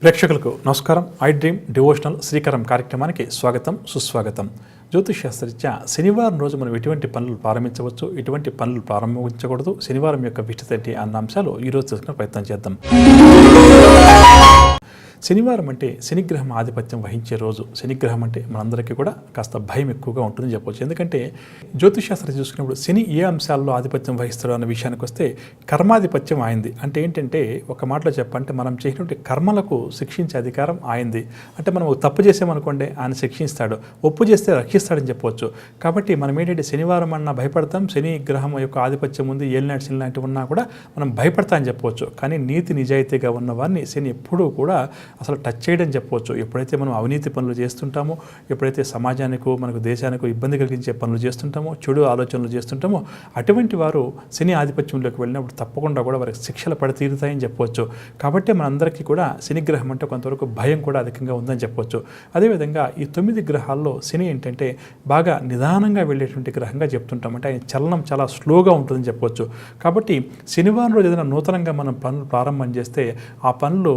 ప్రేక్షకులకు నమస్కారం. I dream devotional Srikaram కార్యక్రమానికి స్వాగతం, సుస్వాగతం. జ్యోతిష్ శాస్త్రరీత్యా శనివారం రోజు మనం ఎటువంటి పనులు ప్రారంభించవచ్చు, ఎటువంటి పనులు ప్రారంభించకూడదు, శనివారం యొక్క విశిష్టత ఏంటి అన్న అంశాలు ఈరోజు తెలుసుకునే ప్రయత్నం చేద్దాం. శనివారం అంటే శనిగ్రహం ఆధిపత్యం వహించే రోజు. శనిగ్రహం అంటే మనందరికీ కూడా కాస్త భయం ఎక్కువగా ఉంటుందని చెప్పవచ్చు. ఎందుకంటే జ్యోతిషశాస్త్రం చూసుకున్నప్పుడు శని ఏ అంశాల్లో ఆధిపత్యం వహిస్తాడు అన్న విషయానికి వస్తే కర్మాధిపత్యం ఆయింది. అంటే ఏంటంటే ఒక మాటలో చెప్పంటే మనం చేసినటువంటి కర్మలకు శిక్షించే అధికారం ఆయింది. అంటే మనం తప్పు చేసామనుకోండి ఆయన శిక్షిస్తాడు, ఒప్పు చేస్తే రక్షిస్తాడని చెప్పవచ్చు. కాబట్టి మనం ఏంటంటే శనివారం అన్నా భయపడతాం, శని గ్రహం యొక్క ఆధిపత్యం ఉంది, ఏలినాటి శని లాంటివి ఉన్నా కూడా మనం భయపడతా అని చెప్పవచ్చు. కానీ నీతి నిజాయితీగా ఉన్న వారిని శని ఎప్పుడూ కూడా అసలు టచ్ చేయడం చెప్పవచ్చు. ఎప్పుడైతే మనం అవినీతి పనులు చేస్తుంటామో, ఎప్పుడైతే సమాజానికి మనకు దేశానికి ఇబ్బంది కలిగించే పనులు చేస్తుంటామో, చెడు ఆలోచనలు చేస్తుంటామో, అటువంటి వారు శని ఆధిపత్యంలోకి వెళ్ళినప్పుడు తప్పకుండా కూడా వారికి శిక్షలు పడి తీరుతాయని చెప్పవచ్చు. కాబట్టి మనందరికీ కూడా శనిగ్రహం అంటే కొంతవరకు భయం కూడా అధికంగా ఉందని చెప్పవచ్చు. అదేవిధంగా ఈ 9 గ్రహాల్లో శని ఏంటంటే బాగా నిదానంగా వెళ్ళేటువంటి గ్రహంగా చెప్తుంటాం. అంటే ఆయన చలనం చాలా స్లోగా ఉంటుందని చెప్పవచ్చు. కాబట్టి శనివారం రోజు ఏదైనా నూతనంగా మనం పనులు ప్రారంభం చేస్తే ఆ పనులు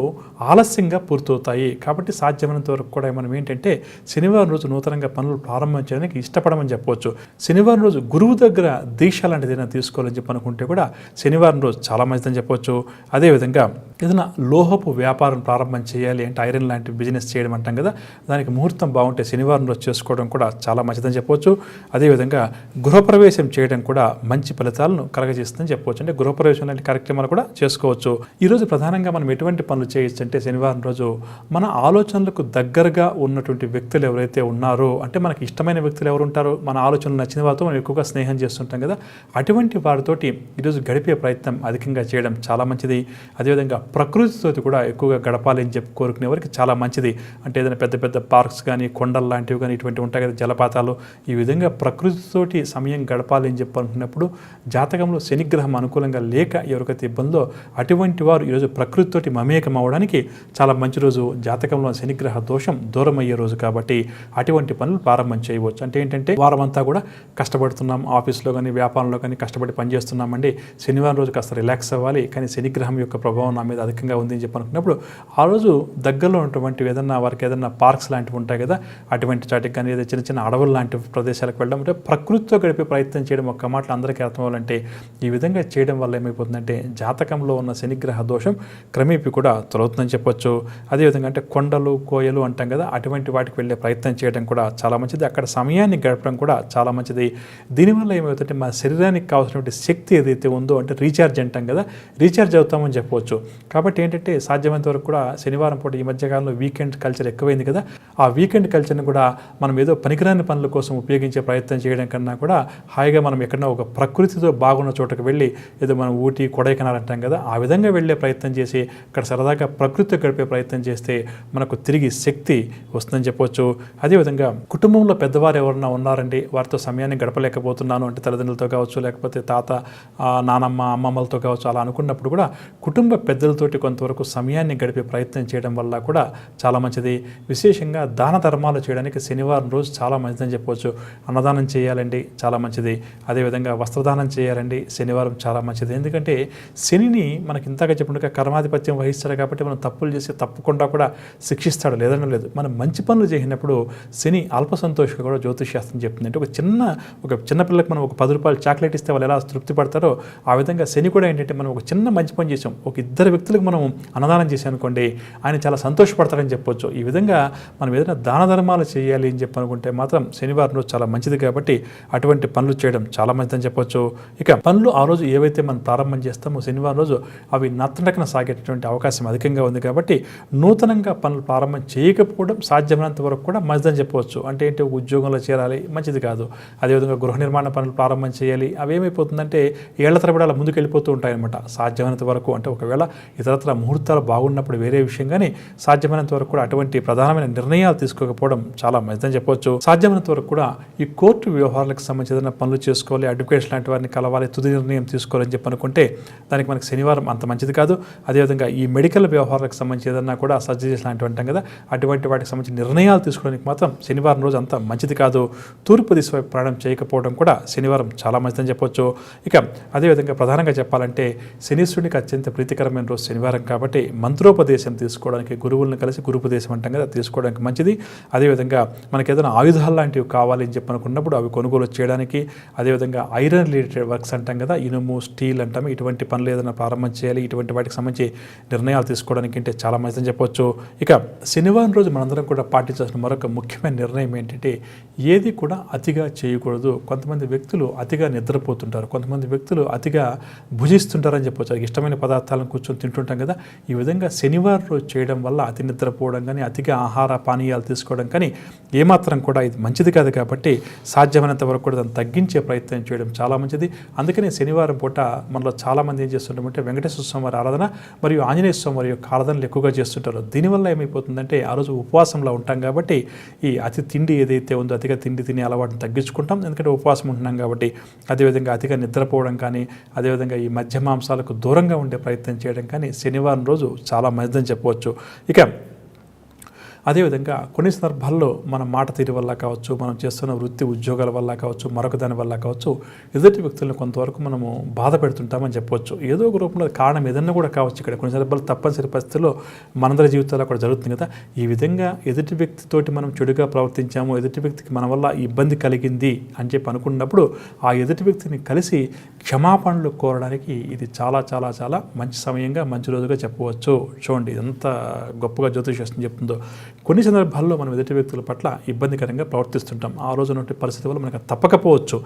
ఆలస్యంగా పూర్తవుతాయి. కాబట్టి సాధ్యమైనంత వరకు కూడా మనం ఏంటంటే శనివారం రోజు నూతనంగా పనులు ప్రారంభించడానికి ఇష్టపడమని చెప్పవచ్చు. శనివారం రోజు గురువు దగ్గర దీక్ష లాంటిది ఏదైనా తీసుకోవాలని చెప్పి అనుకుంటే కూడా శనివారం రోజు చాలా మంచిదని చెప్పవచ్చు. అదేవిధంగా ఏదైనా లోహపు వ్యాపారం ప్రారంభం చేయాలి అంటే ఐరన్ లాంటి బిజినెస్ చేయడం అంటాం కదా, దానికి ముహూర్తం బాగుంటే శనివారం రోజు చేసుకోవడం కూడా చాలా మంచిదని చెప్పవచ్చు. అదేవిధంగా గృహప్రవేశం చేయడం కూడా మంచి ఫలితాలను కలగజేస్తుందని చెప్పవచ్చు. అంటే గృహప్రవేశం లాంటి కార్యక్రమాలు కూడా చేసుకోవచ్చు. ఈరోజు ప్రధానంగా మనం ఎటువంటి పనులు చేయొచ్చు అంటే శనివారం రోజు మన ఆలోచనలకు దగ్గరగా ఉన్నటువంటి వ్యక్తులు ఎవరైతే ఉన్నారో, అంటే మనకి ఇష్టమైన వ్యక్తులు ఎవరు ఉంటారో, మన ఆలోచనలు నచ్చిన వారితో మనం ఎక్కువగా స్నేహం చేస్తుంటాం కదా, అటువంటి వారితోటి ఈరోజు గడిపే ప్రయత్నం అధికంగా చేయడం చాలా మంచిది. అదేవిధంగా ప్రకృతితో కూడా ఎక్కువగా గడపాలి అని చెప్పి కోరుకునే వారికి చాలా మంచిది. అంటే ఏదైనా పెద్ద పెద్ద పార్క్స్ కానీ, కొండలు లాంటివి కానీ, ఇటువంటి ఉంటాయి కదా, జలపాతాలు, ఈ విధంగా ప్రకృతితోటి సమయం గడపాలి అని చెప్పి అనుకున్నప్పుడు జాతకంలో శనిగ్రహం అనుకూలంగా లేక ఎవరికైతే ఇబ్బందో అటువంటి వారు ఈరోజు ప్రకృతితోటి మమేకం అవ్వడానికి చాలా మంచి రోజు. జాతకంలో శనిగ్రహ దోషం దూరం అయ్యే రోజు కాబట్టి అటువంటి పనులు ప్రారంభం చేయవచ్చు. అంటే ఏంటంటే వారం అంతా కూడా కష్టపడుతున్నాం, ఆఫీస్లో కానీ వ్యాపారంలో కానీ కష్టపడి పనిచేస్తున్నామండి, శనివారం రోజు కాస్త రిలాక్స్ అవ్వాలి, కానీ శనిగ్రహం యొక్క ప్రభావం నా మీద అధికంగా ఉంది అని చెప్పి అనుకున్నప్పుడు ఆ రోజు దగ్గరలో ఉన్నటువంటి ఏదన్నా వారికి ఏదన్నా పార్క్స్ లాంటివి ఉంటాయి కదా, అటువంటి చాటికి కానీ ఏదో చిన్న చిన్న అడవులు లాంటి ప్రదేశాలకు వెళ్ళడం, అంటే ప్రకృతితో గడిపే ప్రయత్నం చేయడం. ఒక్క మాటలు అందరికీ అర్థం అవ్వాలంటే ఈ విధంగా చేయడం వల్ల ఏమైపోతుందంటే జాతకంలో ఉన్న శనిగ్రహ దోషం క్రమేపీ కూడా తొలగుతుందని చెప్పొచ్చు. అదేవిధంగా అంటే కొండలు, కోయలు అంటాం కదా, అటువంటి వాటికి వెళ్ళే ప్రయత్నం చేయడం కూడా చాలా మంచిది. అక్కడ సమయాన్ని గడపడం కూడా చాలా మంచిది. దీనివల్ల ఏమవుతుందంటే మన శరీరానికి కావాల్సినటువంటి శక్తి ఏదైతే ఉందో, అంటే రీఛార్జ్ అంటాం కదా, రీఛార్జ్ అవుతామని చెప్పవచ్చు. కాబట్టి ఏంటంటే సాధ్యమైనంత వరకు కూడా శనివారం పూట ఈ మధ్యకాలంలో వీకెండ్ కల్చర్ ఎక్కువైంది కదా, ఆ వీకెండ్ కల్చర్ని కూడా మనం ఏదో పనికిరాని పనుల కోసం ఉపయోగించే ప్రయత్నం చేయడం కన్నా కూడా హాయిగా మనం ఎక్కడన్నా ఒక ప్రకృతితో బాగున్న చోటకు వెళ్ళి ఏదో మనం ఊటీ, కొడైకెనాల్ అంటాం కదా, ఆ విధంగా వెళ్ళే ప్రయత్నం చేసి అక్కడ సరదాగా ప్రకృతితో గడిపే ప్రయత్నం చేస్తే మనకు తిరిగి శక్తి వస్తుందని చెప్పవచ్చు. అదేవిధంగా కుటుంబంలో పెద్దవారు ఎవరన్నా ఉన్నారండి, వారితో సమయాన్ని గడపలేకపోతున్నాను అంటే తల్లిదండ్రులతో కావచ్చు, లేకపోతే తాత, నానమ్మ, అమ్మమ్మలతో కావచ్చు, అలా అనుకున్నప్పుడు కూడా కుటుంబ పెద్దలతోటి కొంతవరకు సమయాన్ని గడిపే ప్రయత్నం చేయడం వల్ల కూడా చాలా మంచిది. విశేషంగా దాన ధర్మాలు చేయడానికి శనివారం రోజు చాలా మంచిదని చెప్పవచ్చు. అన్నదానం చేయాలండి, చాలా మంచిది. అదేవిధంగా వస్త్రదానం చేయాలండి, శనివారం చాలా మంచిది. ఎందుకంటే శనిని మనకి ఇంతగా చెప్పినట్టుగా కర్మాధిపత్యం వహిస్తాడు కాబట్టి మనం తప్పులు చేసి తప్పకుండా కూడా శిక్షిస్తాడు, లేదనో లేదు. మనం మంచి పనులు చేసినప్పుడు శని అల్ప సంతోషంగా కూడా జ్యోతిష్ శాస్త్రం చెప్తుంది. అంటే ఒక చిన్న పిల్లలకు మనం ఒక 10 రూపాయలు చాక్లెట్ ఇస్తే వాళ్ళు ఎలా తృప్తి పడతారో, ఆ విధంగా శని కూడా ఏంటంటే మనం ఒక చిన్న మంచి పని చేసాం, ఒక 2 వ్యక్తులకు మనం అన్నదానం చేసాం అనుకోండి, ఆయన చాలా సంతోషపడతారని చెప్పొచ్చు. ఈ విధంగా మనం ఏదైనా దాన ధర్మాలు చేయాలి అని చెప్పి అనుకుంటే మాత్రం శనివారం రోజు చాలా మంచిది. కాబట్టి అటువంటి పనులు చేయడం చాలా మంచిదని చెప్పొచ్చు. ఇక పనులు ఆ రోజు ఏవైతే మనం ప్రారంభం చేస్తామో శనివారం రోజు అవి నత్తనడకన సాగేటటువంటి అవకాశం అధికంగా ఉంది. కాబట్టి నూతనంగా పనులు ప్రారంభం చేయకపోవడం సాధ్యమైనంత వరకు కూడా మంచిదని చెప్పవచ్చు. అంటే ఏంటి, ఉద్యోగంలో చేరాలి, మంచిది కాదు. అదేవిధంగా గృహ నిర్మాణ పనులు ప్రారంభం చేయాలి, అవి ఏమైపోతుందంటే ఏళ్ల తరబడి అలా ముందుకు వెళ్ళిపోతూ ఉంటాయన్నమాట. సాధ్యమైనంత వరకు అంటే ఒకవేళ ఇతరత్ర ముహూర్తాలు బాగున్నప్పుడు వేరే విషయం, కానీ సాధ్యమైనంత వరకు కూడా అటువంటి ప్రధానమైన నిర్ణయాలు తీసుకోకపోవడం చాలా మంచిదని చెప్పవచ్చు. సాధ్యమైనంత వరకు కూడా ఈ కోర్టు వ్యవహారాలకు సంబంధించిన పనులు చేసుకోవాలి, అడ్వకేట్స్ లాంటి వారిని కలవాలి, తుది నిర్ణయం తీసుకోవాలని చెప్పి అనుకుంటే దానికి మనకి శనివారం అంత మంచిది కాదు. అదేవిధంగా ఈ మెడికల్ వ్యవహారాలకు సంబంధించిన ఏదన్నా కూడా సర్జరీస్ లాంటివి అంటాం కదా, అటువంటి వాటికి సంబంధించిన నిర్ణయాలు తీసుకోవడానికి మాత్రం శనివారం రోజు అంత మంచిది కాదు. తూర్పు దిశ వైపు ప్రయాణం చేయకపోవడం కూడా శనివారం చాలా మంచిదని చెప్పొచ్చు. ఇక అదేవిధంగా ప్రధానంగా చెప్పాలంటే శనీశ్వరునికి అత్యంత ప్రీతికరమైన రోజు శనివారం కాబట్టి మంత్రోపదేశం తీసుకోవడానికి, గురువులను కలిసి గురుపదేశం అంటాం కదా, తీసుకోవడానికి మంచిది. అదేవిధంగా మనకి ఏదైనా ఆయుధాలు లాంటివి కావాలి అని చెప్పి అనుకున్నప్పుడు అవి కొనుగోలు చేయడానికి, అదేవిధంగా ఐరన్ రిలేటెడ్ వర్క్స్ అంటాం కదా, ఇనుము స్టీల్ అంటాం, ఇటువంటి పనులు ఏదైనా ప్రారంభం చేయాలి, ఇటువంటి వాటికి సంబంధించి నిర్ణయాలు తీసుకోవడానికి అంటే చాలా మంచిదని చెప్పొచ్చు. ఇక శనివారం రోజు మనందరం కూడా పాటించాల్సిన మరొక ముఖ్యమైన నిర్ణయం ఏంటంటే ఏది కూడా అతిగా చేయకూడదు. కొంతమంది వ్యక్తులు అతిగా నిద్రపోతుంటారు, కొంతమంది వ్యక్తులు అతిగా భుజిస్తుంటారని చెప్పొచ్చు. అది ఇష్టమైన పదార్థాలను కూర్చొని తింటుంటాం కదా, ఈ విధంగా శనివారం రోజు చేయడం వల్ల అతి నిద్రపోవడం కానీ, అతిగా ఆహార పానీయాలు తీసుకోవడం కానీ ఏమాత్రం కూడా ఇది మంచిది కాదు. కాబట్టి సాధ్యమైనంత వరకు కూడా దాన్ని తగ్గించే ప్రయత్నం చేయడం చాలా మంచిది. అందుకనే శనివారం పూట మనలో చాలామంది ఏం చేస్తుంటామంటే వెంకటేశ్వర స్వామి వారి ఆరాధన మరియు ఆంజనేయ స్వామి వారి యొక్క ఆరాధనలు ఎక్కువగా చేస్తుంటారు. దీనివల్ల ఏమైపోతుందంటే ఆ రోజు ఉపవాసంలో ఉంటాం కాబట్టి ఈ అతి తిండి ఏదైతే ఉందో అతిగా తిండి తినే అలవాటును తగ్గించుకుంటాం, ఎందుకంటే ఉపవాసం ఉంటున్నాం కాబట్టి. అదేవిధంగా అతిగా నిద్రపోవడం కానీ, అదేవిధంగా ఈ మధ్య మాంసాలకు దూరంగా ఉండే ప్రయత్నం చేయడం కానీ శనివారం రోజు చాలా మంచిదని చెప్పవచ్చు. ఇక అదేవిధంగా కొన్ని సందర్భాల్లో మన మాట తీరు వల్ల కావచ్చు, మనం చేస్తున్న వృత్తి ఉద్యోగాల వల్ల కావచ్చు, మరొక దాని వల్ల కావచ్చు, ఎదుటి వ్యక్తులను కొంతవరకు మనము బాధ పెడుతుంటామని చెప్పవచ్చు. ఏదో ఒక రూపంలో కారణం ఏదన్నా కూడా కావచ్చు. ఇక్కడ కొన్ని సందర్భాలు తప్పనిసరి పరిస్థితుల్లో మనందరి జీవితాల్లో కూడా జరుగుతుంది కదా. ఈ విధంగా ఎదుటి వ్యక్తితోటి మనం చెడుగా ప్రవర్తించాము, ఎదుటి వ్యక్తికి మన వల్ల ఇబ్బంది కలిగింది అని చెప్పి అనుకున్నప్పుడు ఆ ఎదుటి వ్యక్తిని కలిసి క్షమాపణలు కోరడానికి ఇది చాలా చాలా చాలా మంచి సమయంగా, మంచి రోజుగా చెప్పవచ్చు. చూడండి ఎంత గొప్పగా జ్యోతిషశాస్త్రం చెప్తుందో. కొన్ని సందర్భాల్లో మనం ఎదుటి వ్యక్తుల పట్ల ఇబ్బందికరంగా ప్రవర్తిస్తుంటాం. ఆ రోజు ఉన్నటువంటి పరిస్థితి వల్ల మనకు తప్పకపోవచ్చు.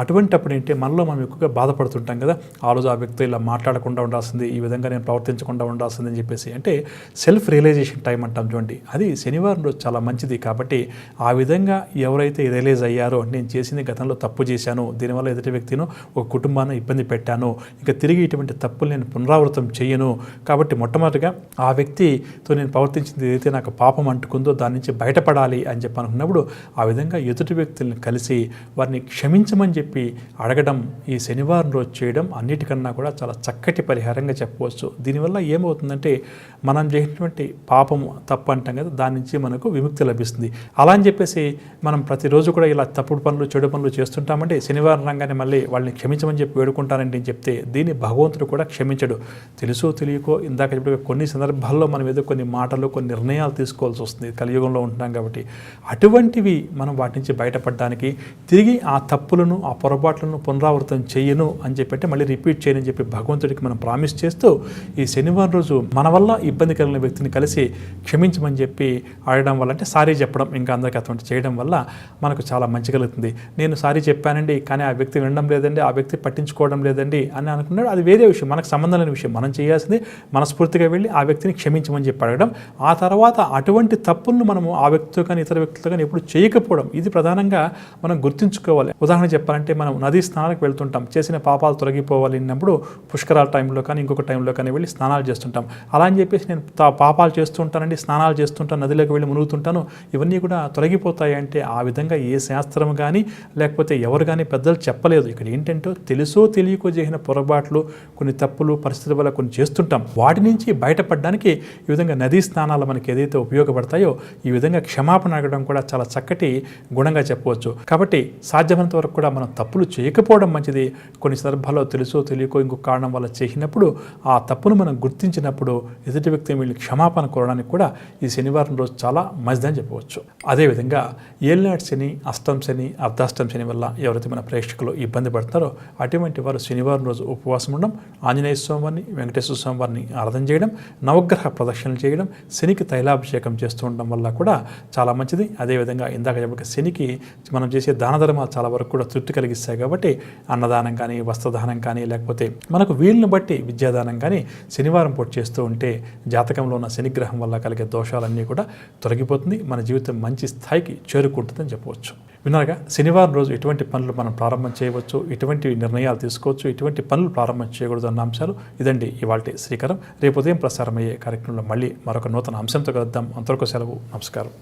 అటువంటిప్పుడు ఏంటి మనలో మనం ఎక్కువగా బాధపడుతుంటాం కదా, ఆ రోజు ఆ వ్యక్తి ఇలా మాట్లాడకుండా ఉండాల్సింది, ఈ విధంగా నేను ప్రవర్తించకుండా ఉండాల్సింది అని చెప్పేసి. అంటే సెల్ఫ్ రియలైజేషన్ టైం అంటాం చూడండి, అది శనివారం రోజు చాలా మంచిది. కాబట్టి ఆ విధంగా ఎవరైతే రియలైజ్ అయ్యారో నేను చేసింది గతంలో తప్పు చేశాను, దీనివల్ల ఎదుటి వ్యక్తిను ఒక కుటుంబాన్ని ఇబ్బంది పెట్టాను, ఇక తిరిగి ఇటువంటి తప్పులు నేను పునరావృతం చేయను, కాబట్టి మొట్టమొదటిగా ఆ వ్యక్తితో నేను ప్రవర్తించింది ఏదైతే నాకు పాపం అంటుకుందో దాని నుంచి బయటపడాలి అని చెప్పి అనుకున్నప్పుడు ఆ విధంగా ఎదుటి వ్యక్తులను కలిసి వారిని క్షమించమని చెప్పి అడగడం ఈ శనివారం రోజు చేయడం అన్నిటికన్నా కూడా చాలా చక్కటి పరిహారంగా చెప్పవచ్చు. దీనివల్ల ఏమవుతుందంటే మనం చేసినటువంటి పాపము తప్పు అంటాం కదా, దాని నుంచి మనకు విముక్తి లభిస్తుంది. అలా అని చెప్పేసి మనం ప్రతిరోజు కూడా ఇలా తప్పుడు పనులు చెడు పనులు చేస్తుంటామంటే శనివారం రంగానే మళ్ళీ వాళ్ళని క్షమించమని చెప్పి వేడుకుంటానండి అని చెప్తే దీన్ని భగవంతుడు కూడా క్షమించడు. తెలుసో తెలియకో ఇందాక చెప్పిన కొన్ని సందర్భాల్లో మనం ఏదో కొన్ని మాటలు కొన్ని నిర్ణయాలు తీసుకోవాల్సి వస్తుంది, కలియుగంలో ఉంటున్నాం కాబట్టి. అటువంటివి మనం వాటి నుంచి బయటపడడానికి తిరిగి ఆ తప్పులను ఆ పొరపాట్లను పునరావృతం చేయను అని చెప్పి మళ్ళీ రిపీట్ చేయని చెప్పి భగవంతుడికి మనం ప్రామిస్ చేస్తూ ఈ శనివారం రోజు మన వల్ల ఇబ్బంది కలిగిన వ్యక్తిని కలిసి క్షమించమని చెప్పి అడగడం వల్ల, అంటే సారీ చెప్పడం ఇంకా అందరికీ అటువంటి చేయడం వల్ల మనకు చాలా మంచి కలుగుతుంది. నేను సారీ చెప్పానండి కానీ ఆ వ్యక్తి వినడం లేదండి, ఆ వ్యక్తి పట్టించుకోవడం లేదండి అని అనుకున్నాడు, అది వేరే విషయం, మనకు సంబంధం లేని విషయం. మనం చేయాల్సింది మనస్ఫూర్తిగా వెళ్ళి ఆ వ్యక్తిని క్షమించమని చెప్పి అడగడం. ఆ తర్వాత అటువంటి తప్పులను మనము ఆ వ్యక్తితో కానీ ఇతర వ్యక్తులతో కానీ ఎప్పుడు చేయకపోవడం, ఇది ప్రధానంగా మనం గుర్తుంచుకోవాలి. ఉదాహరణ చెప్పాలంటే మనం నదీ స్నానాలకు వెళ్తుంటాం, చేసిన పాపాలు తొలగిపోవాలి అన్నప్పుడు పుష్కరాల టైంలో కానీ ఇంకొక టైంలో కానీ వెళ్ళి స్నానాలు చేస్తుంటాం. అలా అని చెప్పేసి నేను పాపాలు చేస్తూ ఉంటానండి, స్నానాలు చేస్తుంటాను, నదిలోకి వెళ్ళి మునుగుతుంటాను, ఇవన్నీ కూడా తొలగిపోతాయి అంటే ఆ విధంగా ఏ శాస్త్రం కానీ లేకపోతే ఎవరు కానీ పెద్దలు చెప్పలేదు. ఇక్కడ ఏంటంటే తెలుసో తెలియకో చేసిన పొరపాట్లు, కొన్ని తప్పులు పరిస్థితుల వల్ల కొన్ని చేస్తుంటాం, వాటి నుంచి బయటపడడానికి ఈ విధంగా నదీ స్నానాలు మనకి ఏదైతే ఉపయోగపడతాయో ఈ విధంగా క్షమాపణ అడగడం కూడా చాలా చక్కటి గుణంగా చెప్పవచ్చు. కాబట్టి సాధ్యమైనంత వరకు కూడా మనం తప్పులు చేయకపోవడం మంచిది. కొన్ని సందర్భాల్లో తెలుసో తెలియకో ఇంకొక కారణం వల్ల చేసినప్పుడు ఆ తప్పును మనం గుర్తించినప్పుడు ఎదుటి వ్యక్తి వీళ్ళని క్షమాపణ కోరడానికి కూడా ఈ శనివారం రోజు చాలా మంచిదని చెప్పవచ్చు. అదేవిధంగా ఏళ్ళనాటి శని, అష్టం శని, అర్ధాష్టం శని వల్ల ఎవరైతే మన ప్రేక్షకులు ఇబ్బంది పడతారో అటువంటి వారు శనివారం రోజు ఉపవాసం ఉండడం, ఆంజనేయ స్వామి వారిని, వెంకటేశ్వర స్వామి వారిని ఆరాధన చేయడం, నవగ్రహ ప్రదక్షిణలు చేయడం, శనికి తైలాభిషేకం చేస్తూ ఉండడం వల్ల కూడా చాలా మంచిది. అదేవిధంగా ఇందాక చెప్పక శనికి మనం చేసే దాన ధర్మాలు చాలా వరకు కూడా తృప్తి కలిగిస్తాయి కాబట్టి అన్నదానం కానీ, వస్త్రదానం కానీ, లేకపోతే మనకు వీలుని బట్టి విద్యాదానం కానీ శనివారం పూట చేస్తూ ఉంటే జాతకంలో ఉన్న శనిగ్రహం వల్ల కలిగే దోషాలన్నీ కూడా తొలగిపోతుంది, మన జీవితం మంచి స్థాయికి చేరుకుంటుందని చెప్పవచ్చు. విన్నారుగా, శనివారం రోజు ఎటువంటి పనులు మనం ప్రారంభం చేయవచ్చు, ఎటువంటి నిర్ణయాలు తీసుకోవచ్చు, ఎటువంటి పనులు ప్రారంభం చేయకూడదు అన్న అంశాలు ఇదండి ఇవాల్టి శ్రీకరం. రేపు ఉదయం ప్రసారమయ్యే కార్యక్రమంలో మళ్ళీ మరొక నూతన అంశంతో కలుద్దాం. అంతవరకు సెలవు, నమస్కారం.